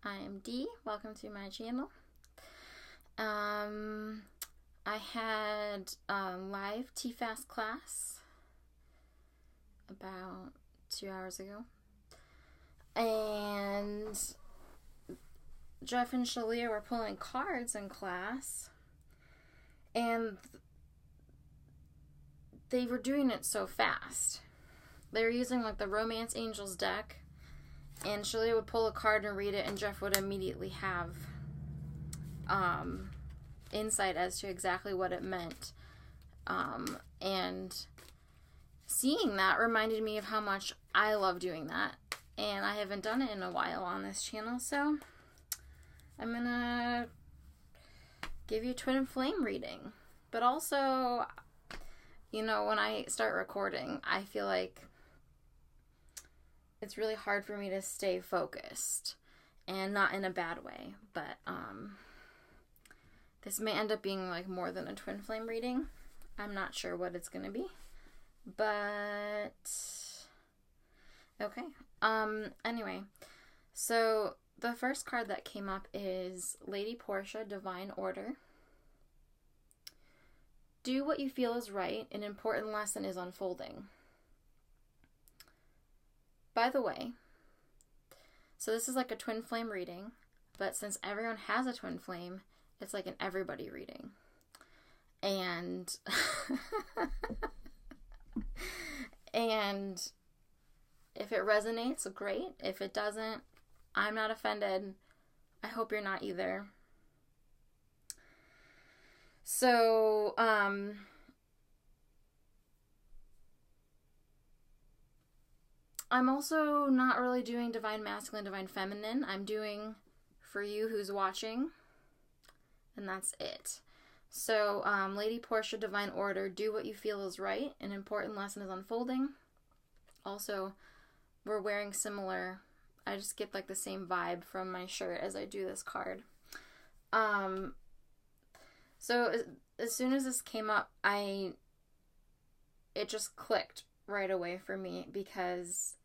I am Dee. Welcome to my channel. I had a live TFAS class about 2 hours ago. And Jeff and Shaleia were pulling cards in class. And they were doing it so fast. They were using like the Romance Angels deck. And Shaleia would pull a card and read it, and Jeff would immediately have insight as to exactly what it meant. And seeing that reminded me of how much I love doing that. And I haven't done it in a while on this channel, so I'm going to give you a twin flame reading. But also, you know, when I start recording, I feel like it's really hard for me to stay focused, and not in a bad way, but this may end up being like more than a twin flame reading. I'm not sure what it's going to be, but okay. Anyway, so the first card that came up is Lady Portia, Divine Order. Do what you feel is right. An important lesson is unfolding. By the way, so this is like a twin flame reading, but since everyone has a twin flame, it's like an everybody reading. And and if it resonates, great. If it doesn't, I'm not offended. I hope you're not either. So, I'm also not really doing Divine Masculine, Divine Feminine. I'm doing for you who's watching, and that's it. So, Lady Portia, Divine Order, do what you feel is right. An important lesson is unfolding. Also, we're wearing similar, I just get like the same vibe from my shirt as I do this card. So as soon as this came up, it just clicked right away for me, because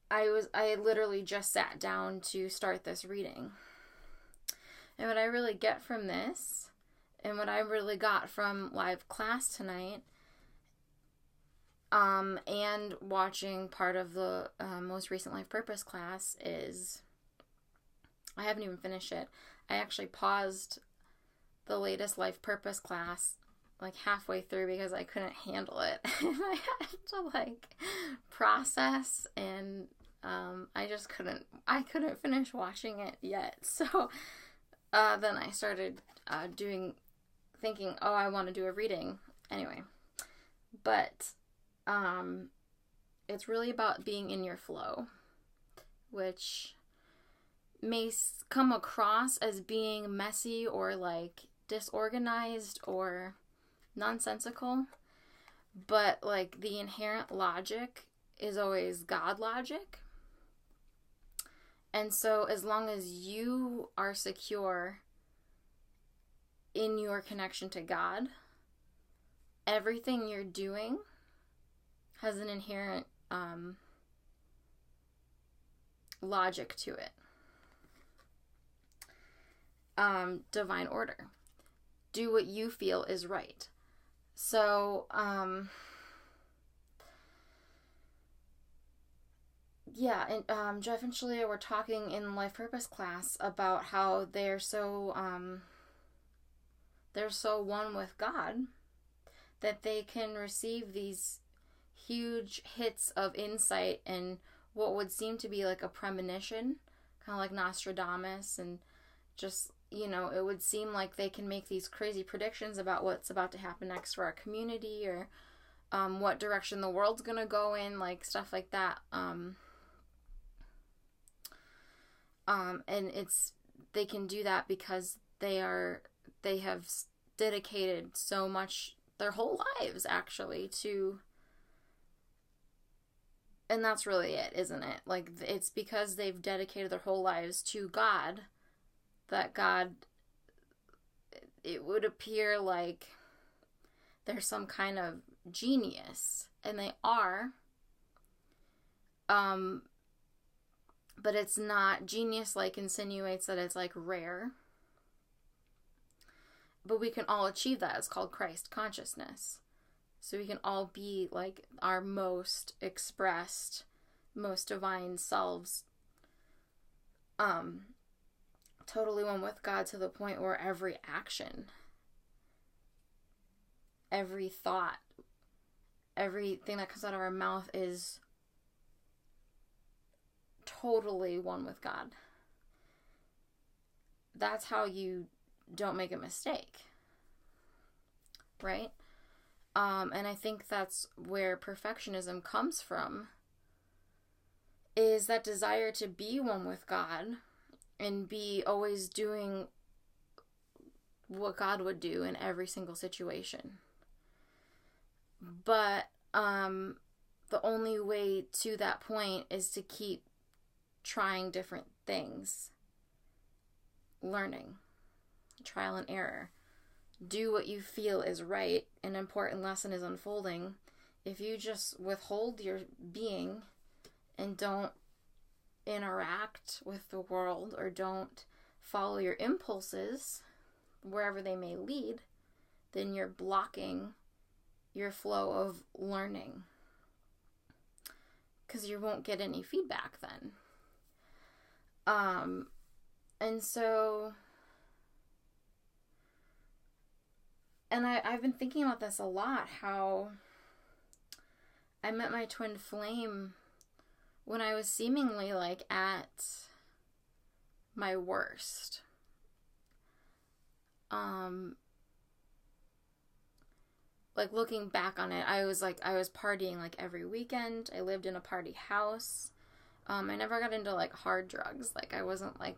I literally just sat down to start this reading. And what I really get from this, and what I really got from live class tonight, and watching part of the most recent Life Purpose class, is, I haven't even finished it. I actually paused the latest Life Purpose class like halfway through because I couldn't handle it. And I had to like process, and I couldn't finish watching it yet. So then I started thinking, oh, I want to do a reading anyway. But it's really about being in your flow, which may come across as being messy or like disorganized or nonsensical, but like the inherent logic is always God logic. And so as long as you are secure in your connection to God, everything you're doing has an inherent logic to it. Divine Order. Do what you feel is right. So, yeah, and Jeff and Shaleia were talking in Life Purpose class about how they're so one with God that they can receive these huge hits of insight and what would seem to be like a premonition, kind of like Nostradamus, and just, you know, it would seem like they can make these crazy predictions about what's about to happen next for our community, or what direction the world's gonna go in, like stuff like that. And they can do that because they have dedicated so much, their whole lives actually, to, and that's really it, isn't it? Like, it's because they've dedicated their whole lives to God that God, it would appear like they're some kind of genius, and they are, But it's not, genius like insinuates that it's like rare. But we can all achieve that. It's called Christ consciousness. So we can all be like our most expressed, most divine selves. Totally one with God, to the point where every action, every thought, everything that comes out of our mouth is totally one with God. That's how you don't make a mistake, right? And I think that's where perfectionism comes from, is that desire to be one with God and be always doing what God would do in every single situation. But the only way to that point is to keep trying different things, learning, trial and error. Do what you feel is right. An important lesson is unfolding. If you just withhold your being and don't interact with the world, or don't follow your impulses wherever they may lead, then you're blocking your flow of learning, because you won't get any feedback then. And so, and I've been thinking about this a lot, how I met my twin flame when I was seemingly like at my worst. Like looking back on it, I was partying like every weekend. I lived in a party house. I never got into like hard drugs. Like I wasn't like,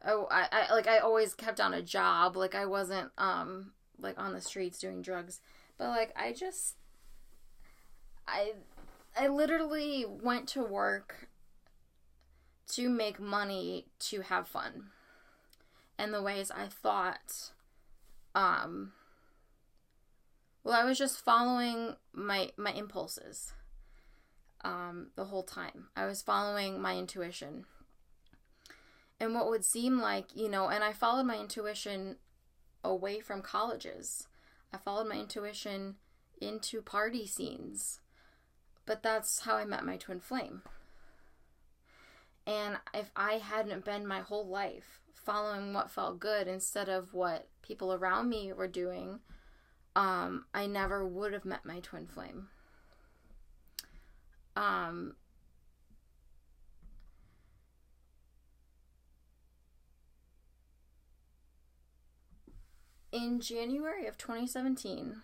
I always kept on a job. Like I wasn't, like on the streets doing drugs, but like I literally went to work to make money to have fun. And the ways I thought, well, I was just following my impulses, the whole time. I was following my intuition. And what would seem like, and I followed my intuition away from colleges. I followed my intuition into party scenes. But that's how I met my twin flame. And if I hadn't been my whole life following what felt good instead of what people around me were doing, I never would have met my twin flame. In January of 2017,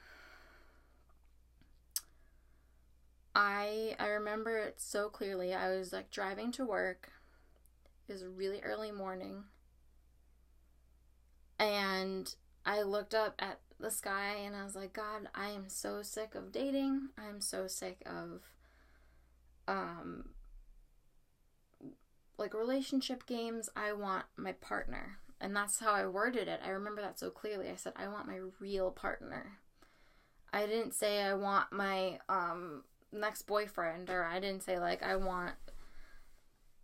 I remember it so clearly. I was like driving to work. It was really early morning. And I looked up at the sky and I was like, God, I am so sick of dating. I'm so sick of like relationship games. I want my partner. And that's how I worded it. I remember that so clearly. I said, I want my real partner. I didn't say I want my next boyfriend, or I didn't say like I want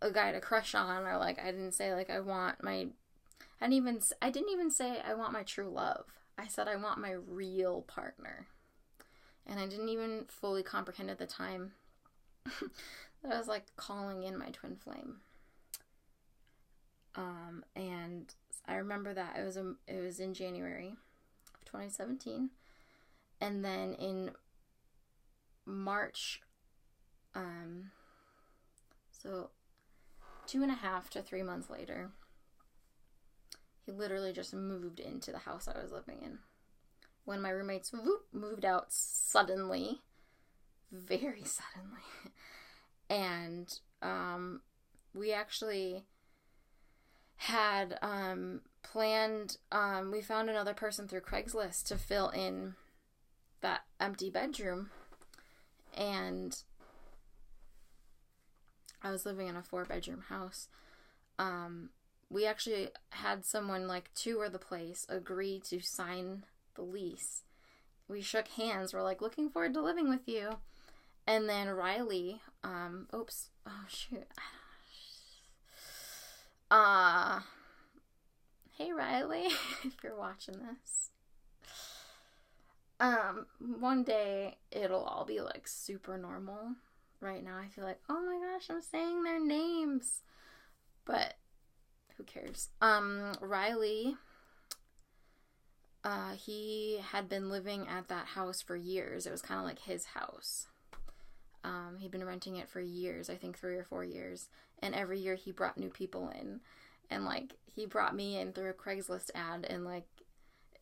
a guy to crush on, or like I didn't say like I want my, I didn't even say I want my true love. I said I want my real partner. And I didn't even fully comprehend at the time that I was like calling in my twin flame. And I remember that it was in January of 2017, and then in March, so 2.5 to 3 months later, he literally just moved into the house I was living in. When my roommates moved out suddenly, very suddenly, and we actually had planned, we found another person through Craigslist to fill in that empty bedroom, and I was living in a 4-bedroom house. We actually had someone like tour the place, agree to sign the lease. We shook hands. We're like, looking forward to living with you. And then Riley, oops, oh shoot. Hey Riley, if you're watching this. One day it'll all be like super normal. Right now I feel like, oh my gosh, I'm saying their names. But who cares? Riley, he had been living at that house for years. It was kind of like his house. He'd been renting it for years, I think 3 or 4 years. And every year he brought new people in. And, like, he brought me in through a Craigslist ad. And, like,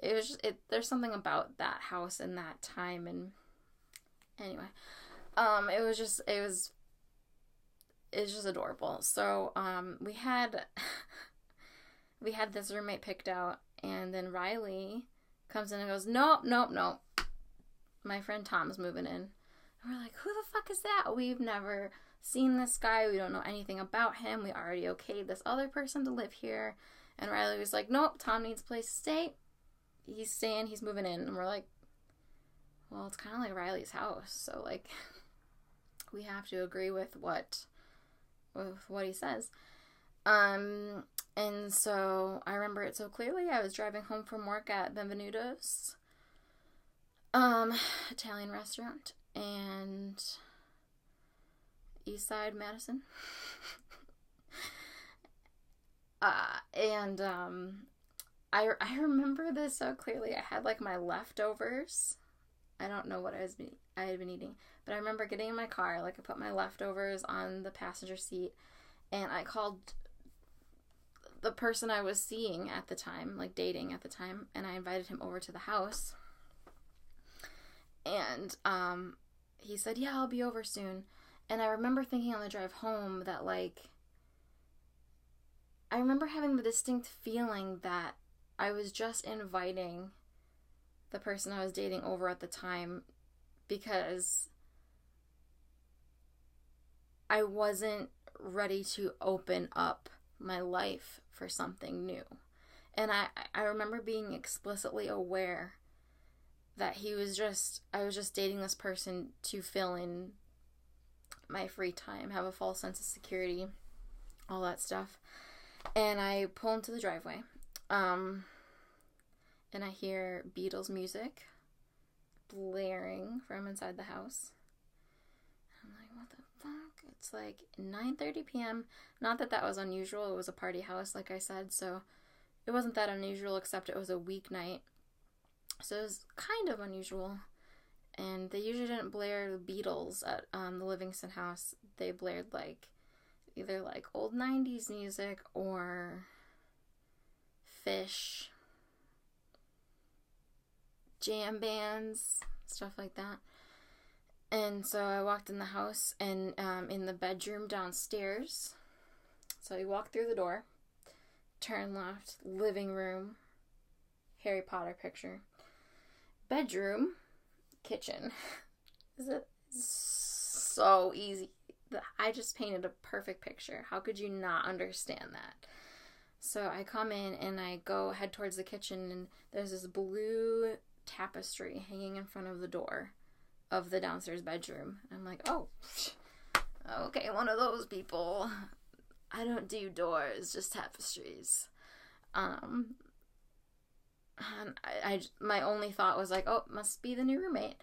it was just, there's something about that house and that time. And anyway, it was just adorable. So, we had this roommate picked out. And then Riley comes in and goes, nope. My friend Tom's moving in. And we're like, who the fuck is that? We've never seen this guy. We don't know anything about him. We already okayed this other person to live here. And Riley was like, nope, Tom needs a place to stay. He's staying. He's moving in. And we're like, well, it's kind of like Riley's house. So, like, we have to agree with what he says. And so I remember it so clearly. I was driving home from work at Benvenuto's Italian restaurant and Eastside Madison. I remember this so clearly. I had like my leftovers. I don't know what I had been eating, but I remember getting in my car, like I put my leftovers on the passenger seat, and I called the person I was seeing at the time, like dating at the time, and I invited him over to the house. And he said, yeah, I'll be over soon. And I remember thinking on the drive home that, like, I remember having the distinct feeling that I was just inviting the person I was dating over at the time because I wasn't ready to open up my life for something new. And I remember being explicitly aware that I was just dating this person to fill in my free time, have a false sense of security, all that stuff. And I pull into the driveway, and I hear Beatles music blaring from inside the house. I'm like, what the fuck? It's like 9:30 p.m. Not that was unusual. It was a party house, like I said, so it wasn't that unusual, except it was a weeknight. So it was kind of unusual. And they usually didn't blare the Beatles at the Livingston house. They blared like either like old 90s music or Fish, jam bands, stuff like that. And so I walked in the house and in the bedroom downstairs. So I walked through the door, turn left, living room, Harry Potter picture, bedroom, kitchen. Is it so easy? I just painted a perfect picture. How could you not understand that? So I come in and I head towards the kitchen, and there's this blue tapestry hanging in front of the door of the downstairs bedroom. I'm like, oh, okay, one of those people. I don't do doors, just tapestries. And my only thought was like, oh, must be the new roommate.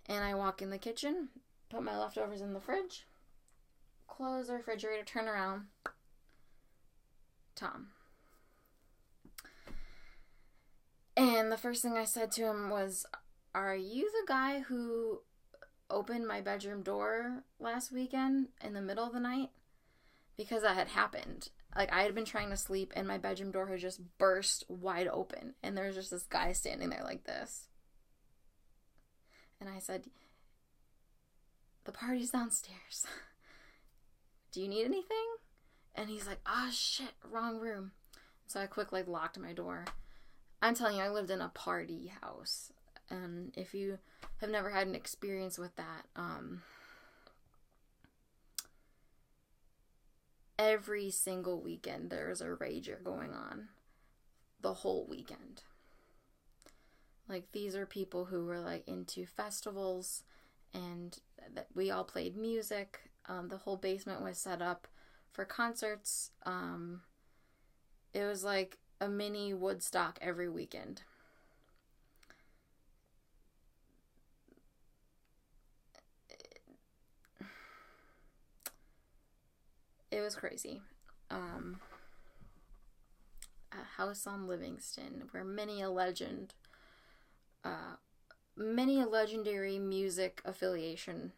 And I walk in the kitchen, put my leftovers in the fridge, close the refrigerator, turn around. Tom. And the first thing I said to him was, are you the guy who opened my bedroom door last weekend in the middle of the night? Because that had happened. Like, I had been trying to sleep and my bedroom door had just burst wide open. And there was just this guy standing there like this. And I said, the party's downstairs. Do you need anything? And he's like, oh shit, wrong room. So I quickly locked my door. I'm telling you, I lived in a party house. And if you have never had an experience with that, every single weekend there's a rager going on. The whole weekend. Like, these are people who were like into festivals and that we all played music. The whole basement was set up for concerts. It was like a mini Woodstock every weekend. It was crazy. A house on Livingston, where many a legendary music affiliation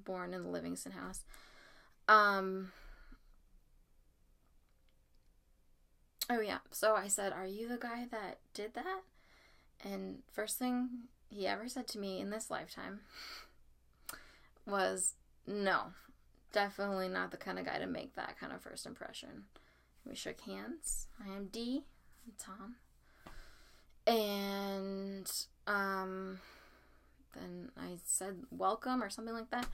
born in the Livingston house. Oh yeah, so I said, "Are you the guy that did that?" And first thing he ever said to me in this lifetime was, "No, definitely not the kind of guy to make that kind of first impression." We shook hands. "I am D. I'm Tom." And then I said welcome or something like that.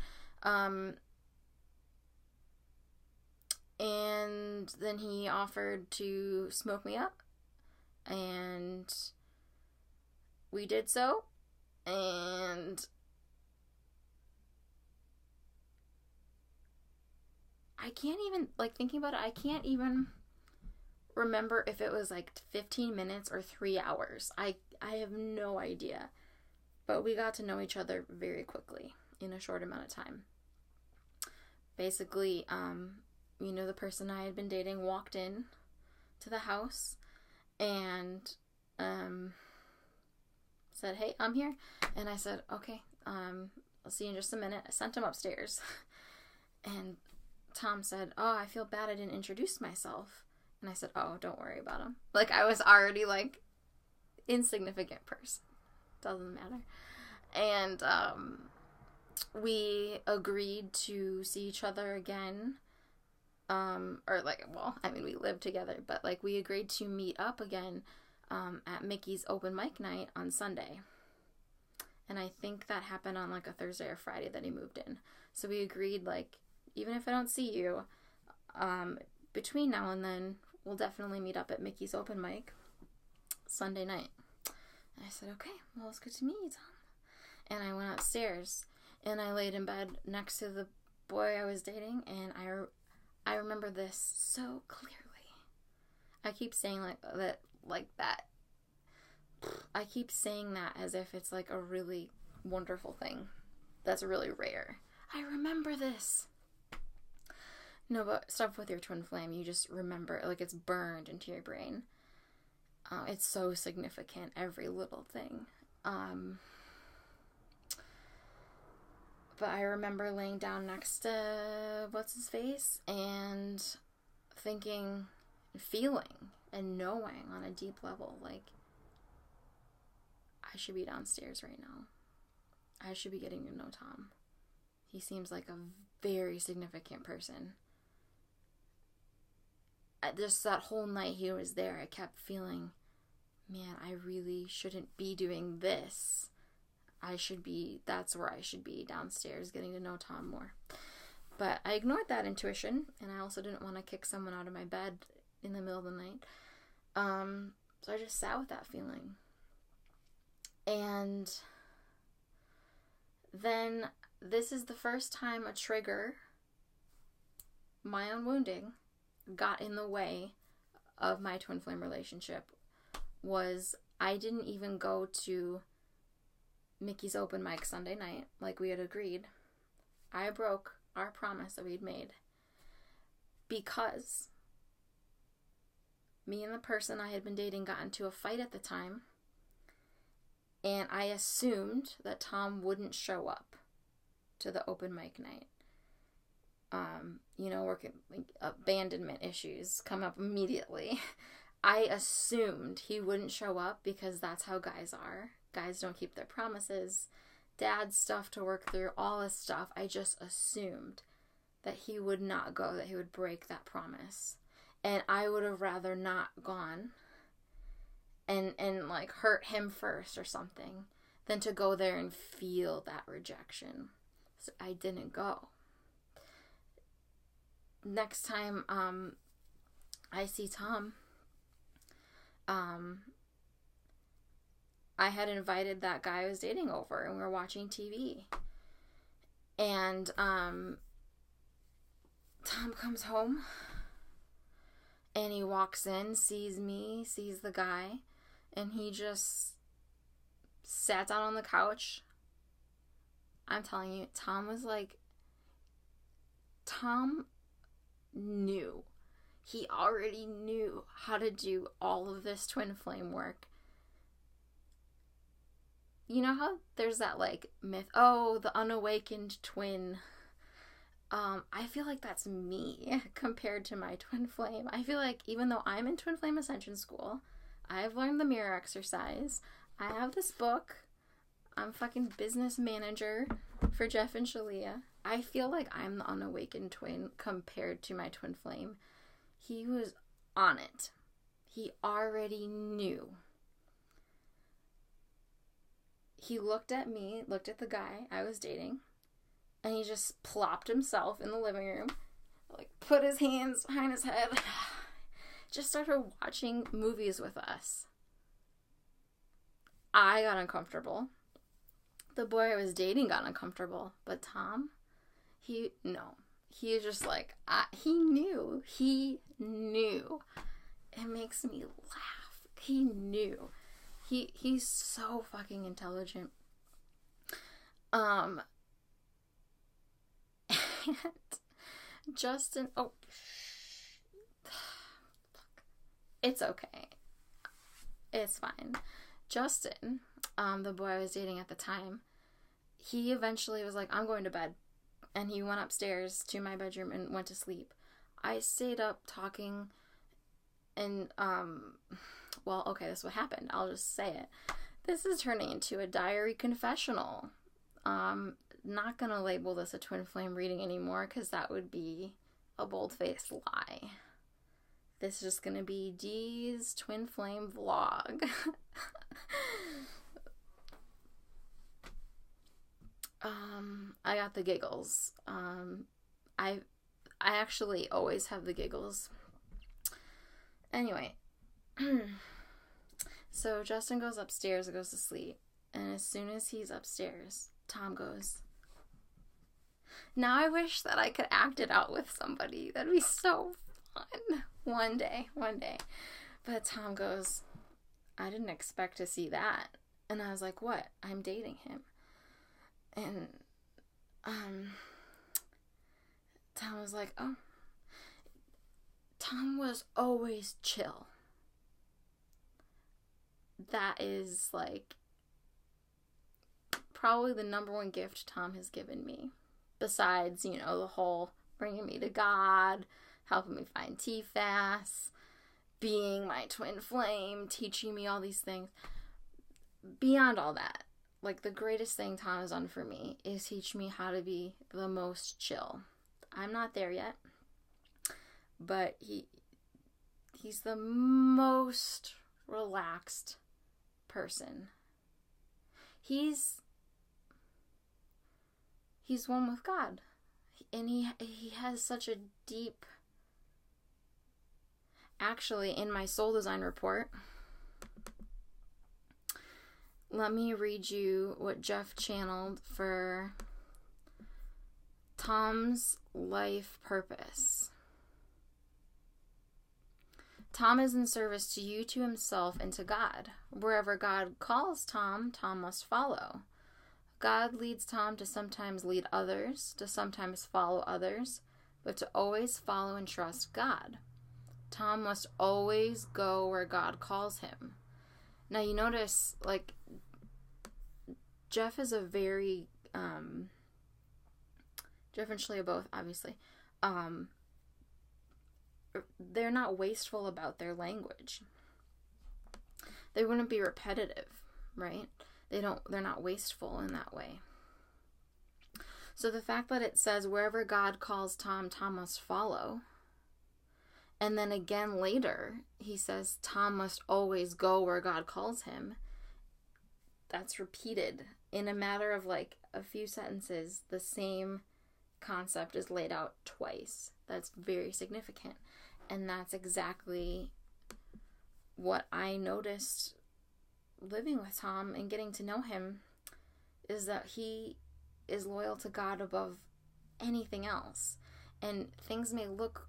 And then he offered to smoke me up, and we did so. And I can't even, like, thinking about it, I can't even remember if it was like 15 minutes or 3 hours. I have no idea. But we got to know each other very quickly in a short amount of time. Basically, the person I had been dating walked in to the house and said, "Hey, I'm here." And I said, "Okay, I'll see you in just a minute." I sent him upstairs. And Tom said, "Oh, I feel bad I didn't introduce myself." And I said, "Oh, don't worry about him." Like, I was already, like, insignificant person. Doesn't matter. And we agreed to see each other again. We lived together, but, like, we agreed to meet up again at Mickey's open mic night on Sunday. And I think that happened on, like, a Thursday or Friday that he moved in. So we agreed, like, even if I don't see you, between now and then, we'll definitely meet up at Mickey's open mic Sunday night. And I said, "Okay, well, it's good to meet you, Tom." And I went upstairs, and I laid in bed next to the boy I was dating, and I remember this so clearly. I keep saying that. I keep saying that as if it's, like, a really wonderful thing that's really rare. I remember this. No, but stuff with your twin flame, you just remember, like, it's burned into your brain. It's so significant, every little thing. But I remember laying down next to what's-his-face and thinking, feeling, and knowing on a deep level, like, I should be downstairs right now. I should be getting to know Tom. He seems like a very significant person. Just that whole night he was there, I kept feeling, man, I really shouldn't be doing this. That's where I should be, downstairs, getting to know Tom more. But I ignored that intuition, and I also didn't want to kick someone out of my bed in the middle of the night. So I just sat with that feeling. And then this is the first time a trigger, my own wounding, got in the way of my twin flame relationship. Was I didn't even go to Mickey's open mic Sunday night like we had agreed. I broke our promise that we'd made because me and the person I had been dating got into a fight at the time, and I assumed that Tom wouldn't show up to the open mic night. Working, like, abandonment issues come up immediately. I assumed he wouldn't show up because that's how guys are. Guys don't keep their promises. Dad's stuff to work through, all this stuff. I just assumed that he would not go, that he would break that promise. And I would have rather not gone and like hurt him first or something than to go there and feel that rejection. So I didn't go. Next time I see Tom, I had invited that guy I was dating over, and we were watching TV. And Tom comes home, and he walks in, sees me, sees the guy, and he just sat down on the couch. I'm telling you, Tom knew. He already knew how to do all of this twin flame work. You know how there's that, like, myth, oh, the unawakened twin. I feel like that's me compared to my twin flame. I feel like even though I'm in twin flame ascension school, I've learned the mirror exercise, I have this book, I'm fucking business manager for Jeff and Shaleia, I feel like I'm the unawakened twin compared to my twin flame. He was on it. He already knew. He looked at me, looked at the guy I was dating, and he just plopped himself in the living room, like put his hands behind his head, just started watching movies with us. I got uncomfortable. The boy I was dating got uncomfortable, but Tom, he was just like, he knew. It makes me laugh. He knew. He's so fucking intelligent. And Justin, it's okay. It's fine. Justin, the boy I was dating at the time, he eventually was like, I'm going to bed. And he went upstairs to my bedroom and went to sleep. I stayed up talking and, well, okay, this is what happened. I'll just say it. This is turning into a diary confessional. Not gonna label this a twin flame reading anymore because that would be a bold-faced lie. This is just gonna be Dee's twin flame vlog. I got the giggles. I actually always have the giggles. Anyway, so Justin goes upstairs and goes to sleep. And as soon as he's upstairs, Tom goes, now I wish that I could act it out with somebody. That'd be so fun. One day. But Tom goes, I didn't expect to see that. And I was like, what? I'm dating him. And Tom was like, oh. Tom was always chill. That is, like, probably the number one gift Tom has given me. Besides, the whole bringing me to God, helping me find TFAS, being my twin flame, teaching me all these things. Beyond all that, like, the greatest thing Tom has done for me is teach me how to be the most chill. I'm not there yet, but he's the most relaxed person. He's one with God, and he has such a deep, actually, in my soul design report, let me read you what Jeff channeled for Tom's life purpose. Tom is in service to you, to himself, and to God. Wherever God calls Tom, Tom must follow. God leads Tom to sometimes lead others, to sometimes follow others, but to always follow and trust God. Tom must always go where God calls him. Now you notice, like, Jeff is a very, Jeff and Shaleia both, obviously, they're not wasteful about their language. They wouldn't be repetitive, right? They're not wasteful in that way. So the fact that it says wherever God calls Tom, Tom must follow. And then again later, he says Tom must always go where God calls him. That's repeated in a matter of like a few sentences. The same concept is laid out twice. That's very significant. And that's exactly what I noticed living with Tom and getting to know him, is that he is loyal to God above anything else. And things may look...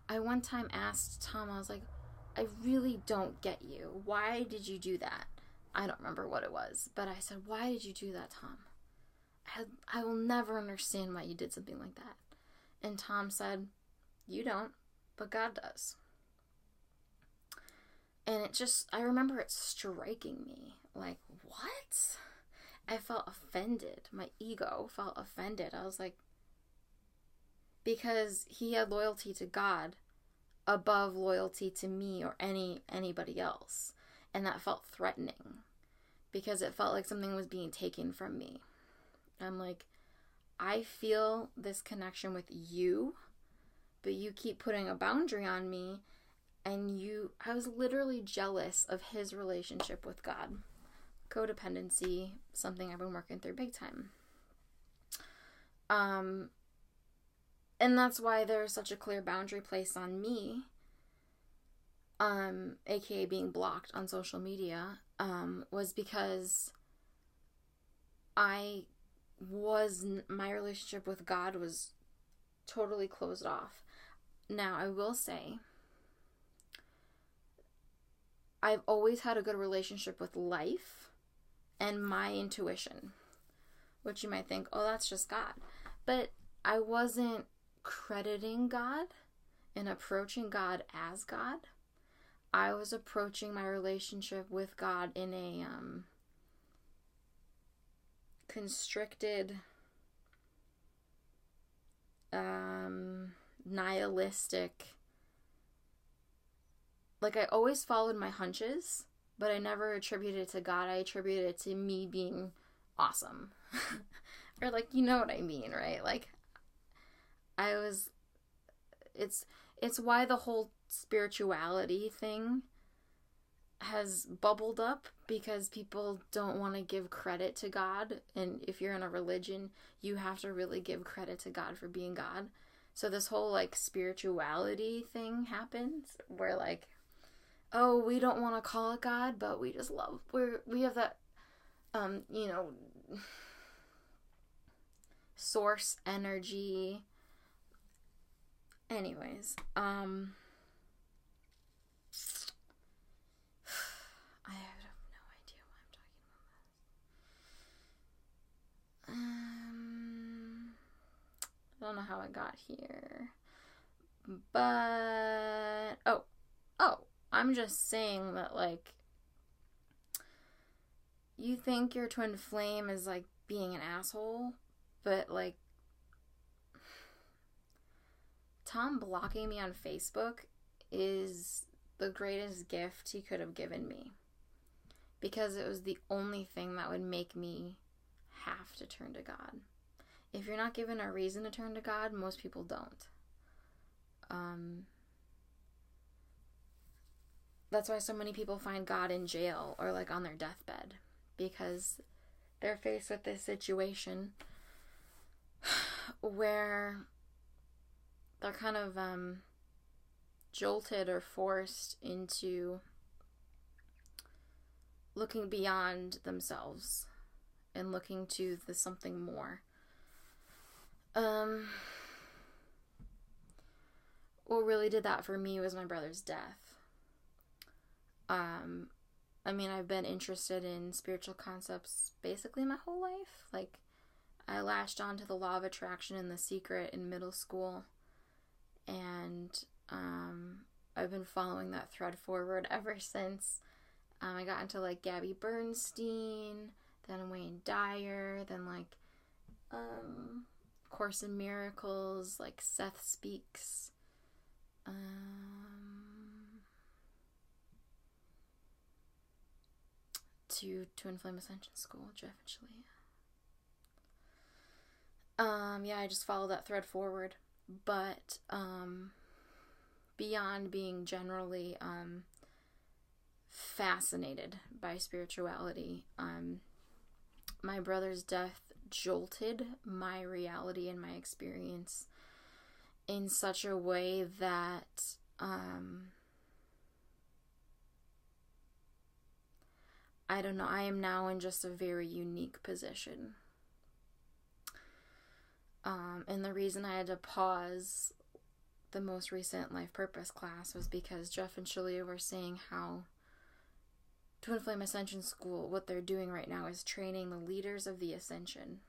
I one time asked Tom, I was like, I really don't get you. Why did you do that? I don't remember what it was, but I said, why did you do that, Tom? I will never understand why you did something like that. And Tom said, you don't, but God does. And it just, I remember it striking me. Like, what? I felt offended. My ego felt offended. I was like, because he had loyalty to God above loyalty to me or anybody else. And that felt threatening, because it felt like something was being taken from me. I'm like, I feel this connection with you, but you keep putting a boundary on me, and I was literally jealous of his relationship with God. Codependency, something I've been working through big time. And that's why there's such a clear boundary placed on me, aka being blocked on social media, was because my relationship with God was totally closed off. Now, I will say, I've always had a good relationship with life and my intuition, which you might think, oh, that's just God. But I wasn't crediting God and approaching God as God. I was approaching my relationship with God in a constricted, nihilistic, like, I always followed my hunches, but I never attributed it to God. I attributed it to me being awesome. Or, like, you know what I mean, right? Like, it's why the whole spirituality thing has bubbled up, because people don't want to give credit to God. And if you're in a religion, you have to really give credit to God for being God. So this whole, like, spirituality thing happens where, like, oh, we don't want to call it God, but we just love, we have that, source energy. Anyways, I have no idea why I'm talking about this. I don't know how I got here, but, I'm just saying that, like, you think your twin flame is, like, being an asshole, but, like, Tom blocking me on Facebook is the greatest gift he could have given me, because it was the only thing that would make me have to turn to God. If you're not given a reason to turn to God, most people don't. That's why so many people find God in jail or, like, on their deathbed, because they're faced with this situation where they're kind of jolted or forced into looking beyond themselves and looking to the something more. What really did that for me was my brother's death. I mean, I've been interested in spiritual concepts basically my whole life. Like, I latched onto the law of attraction and The Secret in middle school, and I've been following that thread forward ever since. I got into, like, Gabby Bernstein, then Wayne Dyer, then, like, Course in Miracles, like Seth Speaks, to Twin Flame Ascension School, Jeff and Shaleia. Yeah, I just follow that thread forward. But beyond being generally fascinated by spirituality, my brother's death jolted my reality and my experience in such a way that I don't know, I am now in just a very unique position. And the reason I had to pause the most recent Life Purpose class was because Jeff and Shaleia were saying how Twin Flame Ascension School, what they're doing right now is training the leaders of the Ascension.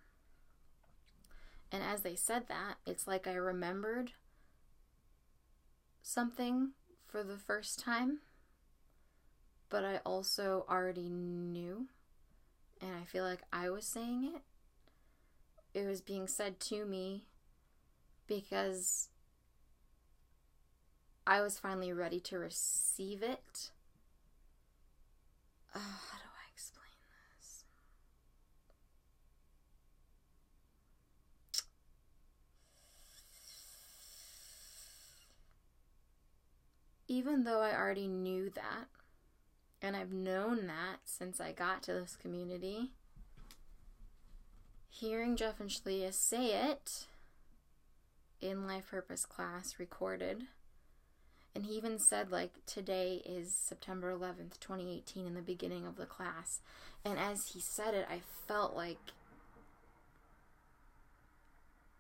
And as they said that, it's like I remembered something for the first time, but I also already knew, and I feel like I was saying it. It was being said to me because I was finally ready to receive it. How do I explain this? Even though I already knew that, and I've known that since I got to this community, hearing Jeff and Shaleia say it in Life Purpose class recorded, and he even said, like, today is September 11th, 2018, in the beginning of the class. And as he said it, I felt like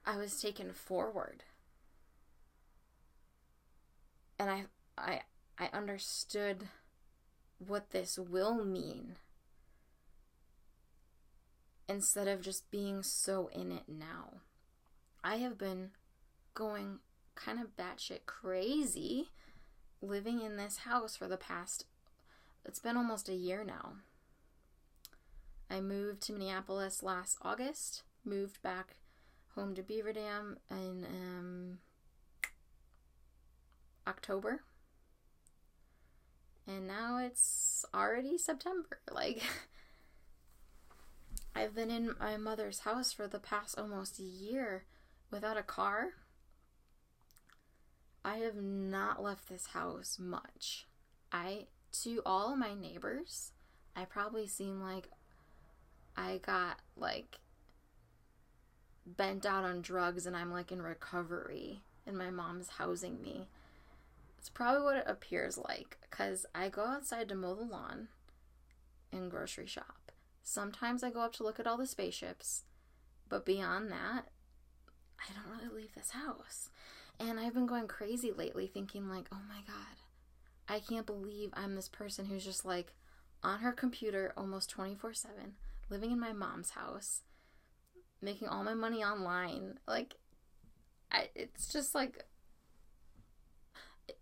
I was taken forward. And I understood what this will mean, instead of just being so in it now. I have been going kind of batshit crazy living in this house for the past, it's been almost a year now. I moved to Minneapolis last August, moved back home to Beaver Dam in October, and now it's already September. Like, I've been in my mother's house for the past almost a year without a car. I have not left this house much. To all my neighbors, I probably seem like I got, like, bent out on drugs and I'm, like, in recovery and my mom's housing me. It's probably what it appears like, because I go outside to mow the lawn and grocery shop. Sometimes I go up to look at all the spaceships, but beyond that, I don't really leave this house. And I've been going crazy lately thinking, like, oh my God, I can't believe I'm this person who's just, like, on her computer almost 24/7, living in my mom's house, making all my money online. Like, it's just, like,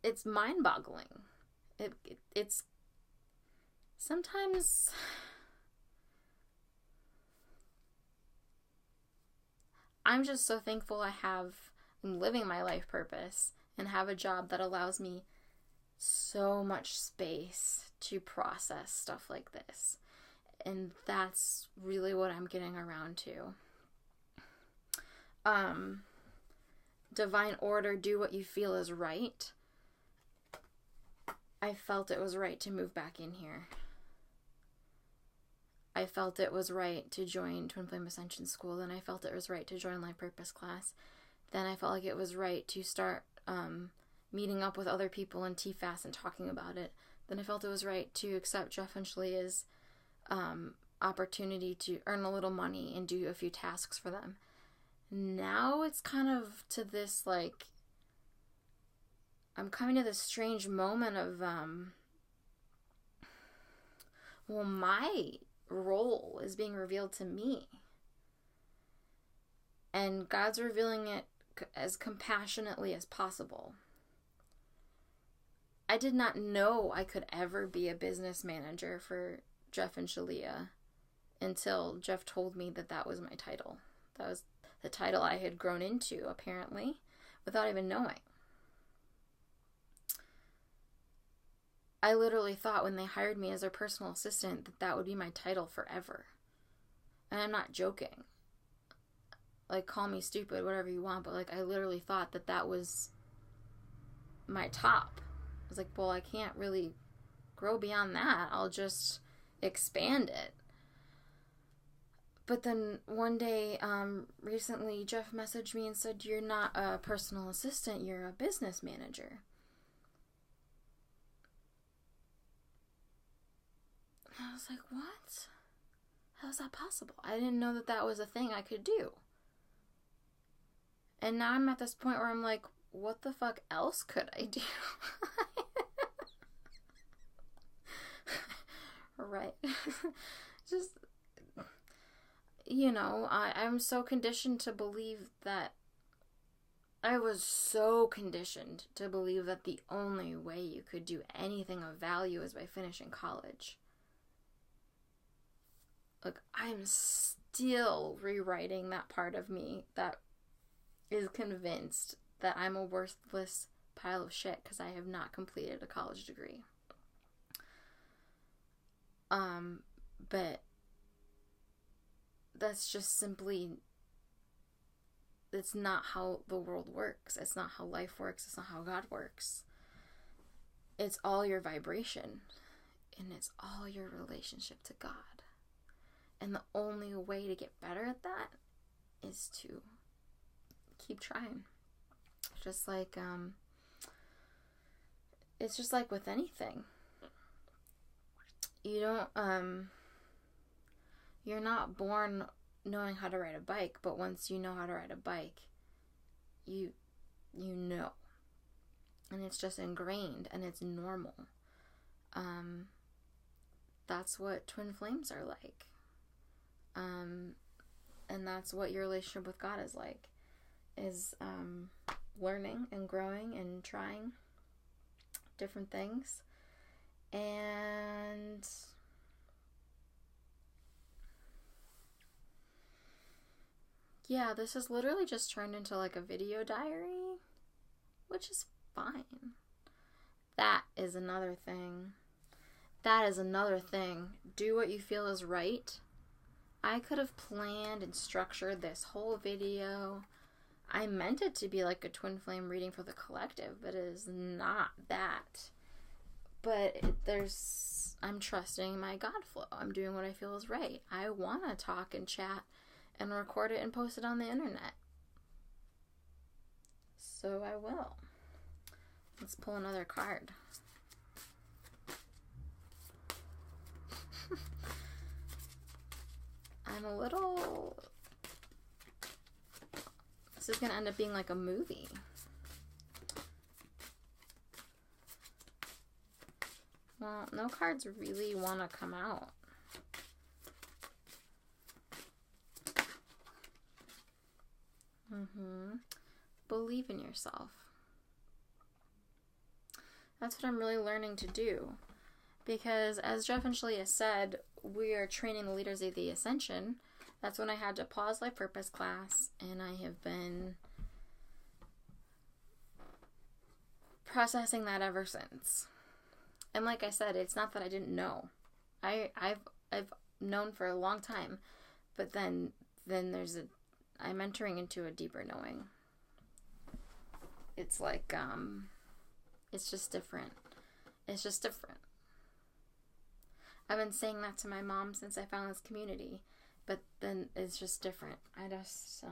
it's mind-boggling. It's sometimes I'm just so thankful I'm living my life purpose and have a job that allows me so much space to process stuff like this. And that's really what I'm getting around to. Divine order, do what you feel is right. I felt it was right to move back in here. I felt it was right to join Twin Flame Ascension School. Then I felt it was right to join Life Purpose class. Then I felt like it was right to start meeting up with other people in TFAS and talking about it. Then I felt it was right to accept Jeff and Shaleia's opportunity to earn a little money and do a few tasks for them. Now it's kind of to this, like, I'm coming to this strange moment of, well, my role is being revealed to me. And God's revealing it as compassionately as possible. I did not know I could ever be a business manager for Jeff and Shaleia until Jeff told me that that was my title. That was the title I had grown into, apparently, without even knowing. I literally thought when they hired me as their personal assistant that that would be my title forever. And I'm not joking. Like, call me stupid, whatever you want, but, like, I literally thought that that was my top. I was like, well, I can't really grow beyond that. I'll just expand it. But then one day, recently, Jeff messaged me and said, you're not a personal assistant, you're a business manager. I was like, what? How is that possible? I didn't know that that was a thing I could do. And now I'm at this point where I'm like, what the fuck else could I do? Right. Just, I'm so conditioned to believe that, I was so conditioned to believe that the only way you could do anything of value is by finishing college. Like, I'm still rewriting that part of me that is convinced that I'm a worthless pile of shit because I have not completed a college degree. But that's just simply, it's not how the world works. It's not how life works. It's not how God works. It's all your vibration, and it's all your relationship to God. And the only way to get better at that is to keep trying. Just like, it's just like with anything. You don't, you're not born knowing how to ride a bike, but once you know how to ride a bike, you know. And it's just ingrained, and it's normal. That's what twin flames are like. And that's what your relationship with God is like. Is learning and growing and trying different things. And yeah, this has literally just turned into like a video diary, which is fine. That is another thing. Do what you feel is right. I could have planned and structured this whole video. I meant it to be like a twin flame reading for the collective, but it is not that. But I'm trusting my God flow. I'm doing what I feel is right. I want to talk and chat and record it and post it on the internet. So I will. Let's pull another card. This is going to end up being like a movie. Well, no cards really want to come out. Believe in yourself. That's what I'm really learning to do. Because as Jeff and Shaleia said, we are training the leaders of the Ascension. That's when I had to pause Life Purpose class, and I have been processing that ever since. And like I said, it's not that I didn't know. I've known for a long time, but then I'm entering into a deeper knowing. It's like, it's just different. It's just different. I've been saying that to my mom since I found this community, but then it's just different. I just,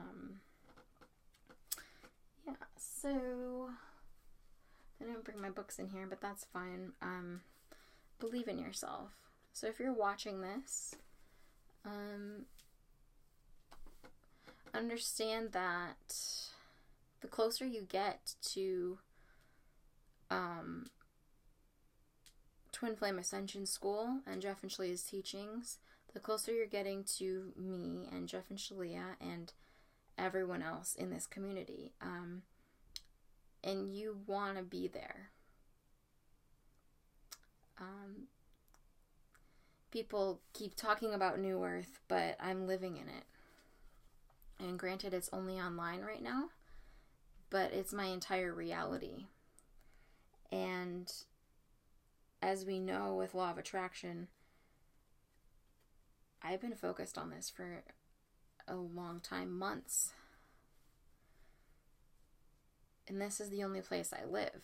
yeah, so I didn't bring my books in here, but that's fine. Believe in yourself. So if you're watching this, understand that the closer you get to Twin Flame Ascension School and Jeff and Shaleia's teachings, the closer you're getting to me and Jeff and Shaleia and everyone else in this community. And you want to be there. People keep talking about New Earth, but I'm living in it. And granted, it's only online right now, but it's my entire reality. And as we know with Law of Attraction, I've been focused on this for a long time, months. And this is the only place I live.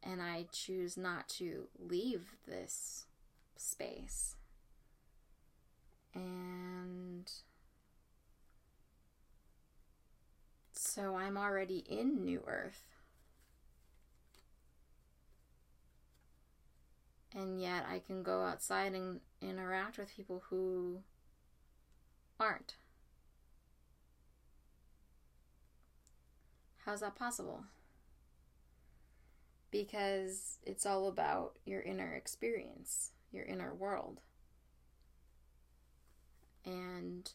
And I choose not to leave this space. And so I'm already in New Earth. And yet I can go outside and interact with people who aren't. How's that possible? Because it's all about your inner experience, your inner world. And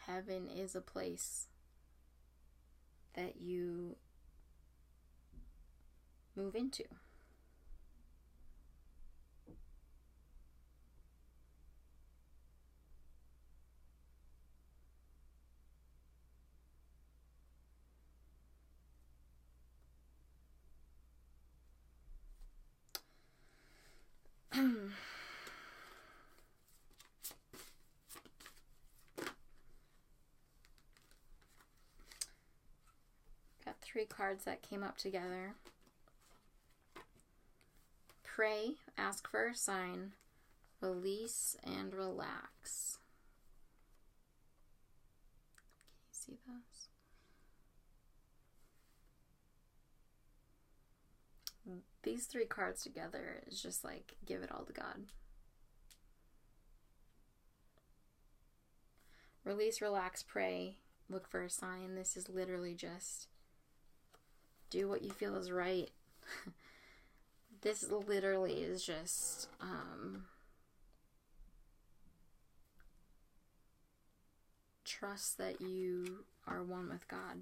heaven is a place that you move into. Got 3 cards that came up together. Pray, ask for a sign, release, and relax. Can you see those? These 3 cards together is just like, give it all to God. Release, relax, pray, look for a sign. This is literally just do what you feel is right. This literally is just trust that you are one with God.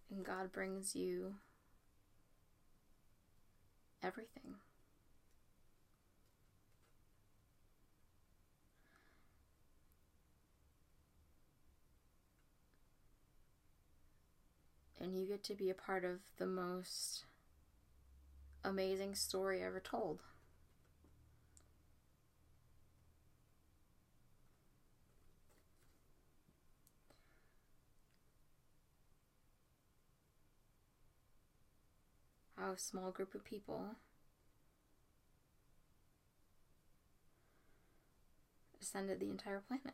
And God brings you everything. And you get to be a part of the most amazing story ever told. How a small group of people ascended the entire planet.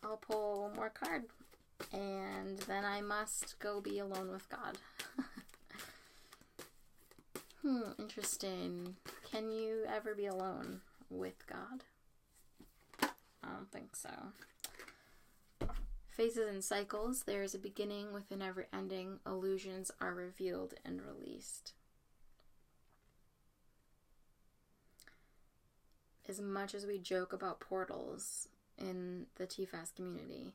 I'll pull one more card, and then I must go be alone with God. Interesting. Can you ever be alone with God? I don't think so. Phases and cycles. There is a beginning within every ending. Illusions are revealed and released. As much as we joke about portals in the TFAS community,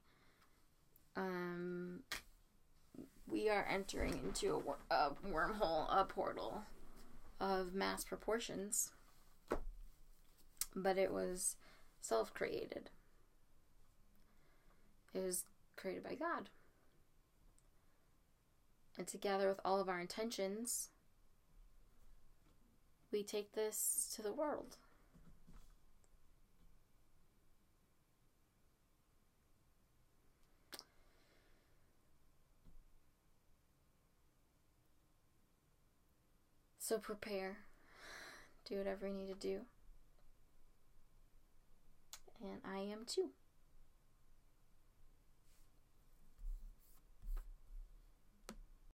we are entering into a wormhole, a portal of mass proportions, but it was self-created. It was created by God. And together with all of our intentions, we take this to the world. So prepare. Do whatever you need to do. And I am too.